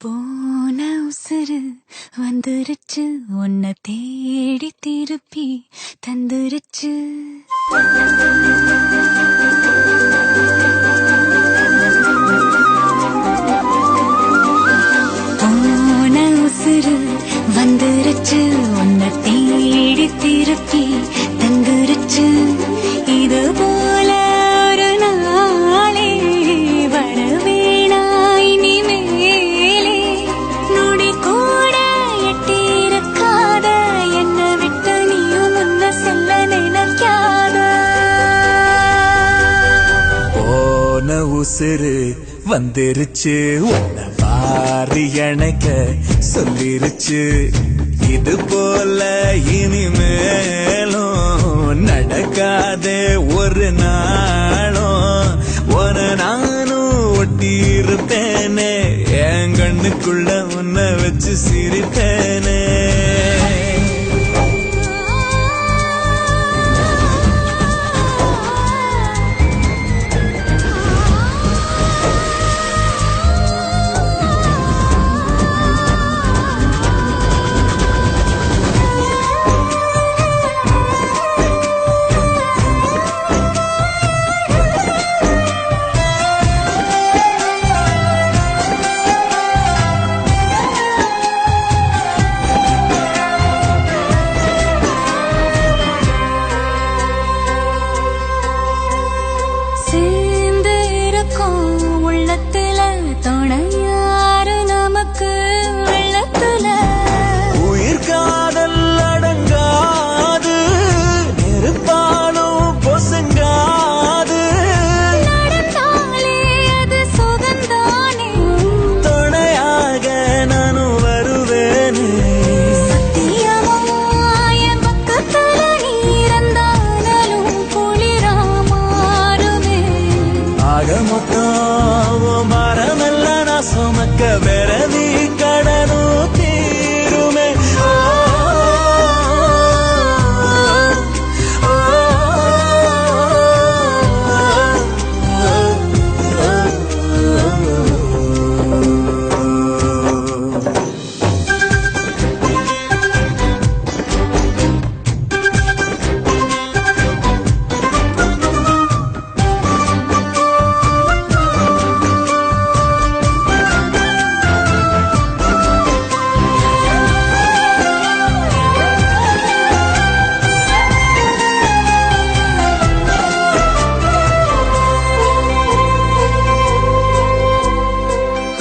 போன உசுறு வந்துருச்சு, உன்னை தேடி திருப்பி தந்துருச்சு. போன உசுறு வந்துருச்சு, உன்னை தேடி திருப்பி தந்துருச்சு. இது போல ஒரு நாளே வரவேணா இனிமேலே. நொடி கூட எட்டியிருக்காத என்ன விட்டு நீயும் முன்ன செல்ல நினைக்காத. போன உசுறு வந்துருச்சு, உன்னை வாரி அணைக்க சொல்லிருச்சு. இது போல இனிமேலும் நடக்காதே ஒரு நாளும். ஒரு நானும் ஒட்டி இருப்பேனே, என் கண்ணுக்குள்ள உன்னை வச்சு சிரிப்பேனே. சேர்ந்து இருக்கும் உள்ளத்துல துணையாரு நமக்கு வெள்ளத்துல. உயிர் காதல் அடங்காது, நெருப்பாலும் பொசுங்காது. நடந்தாலே அது சுகந்தானே, துணையாக நானும் வருவேனே. சத்தியமா என் பக்கத்துல நீ இருந்தாலும் குளிரா மாறுமே. ஆக மொத்தம் மரமெல்ல நான் சுமக்க விரவி கடனும் தீருமே.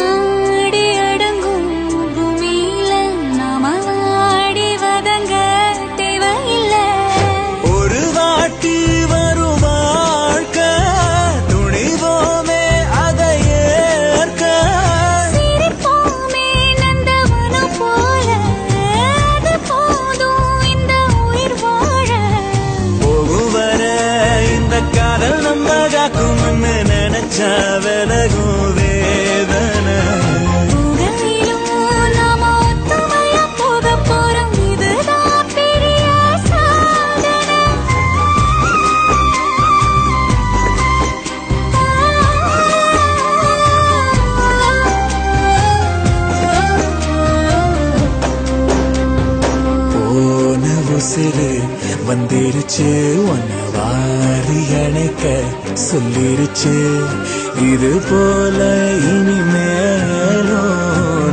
ஆடி அடங்கும் பூமியில நாம ஆடி வதங்க தேவையில்லை. ஒரு வாட்டி வரும் வாழ்க்கை, துணிவோமே அதை ஏற்க. சிரிப்போமே நந்தவனம் போல, அது போதும் இந்த உயிர் வாழ. போகும் வர இந்த காதல் நம்ம காக்கும்னு நினைச்சா விலகும் வேதனை. உங்களிலும் நாம ஒத்துமையா போகப் போறோம், இதுதான் பெரிய சாதனை. போன உசுறு வந்துருச்சு, உன்னை வாரி அணைக்க சொல்லிருச்சு. இது போல இனிமேலும்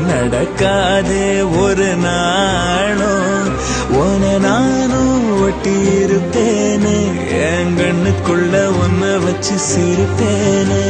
நடக்காதே ஒரு நாளும். உன நானும் ஒட்டி இருப்பேனே, என் கண்ணுக்குள்ள உன்னை வச்சு சிரிப்பேனே.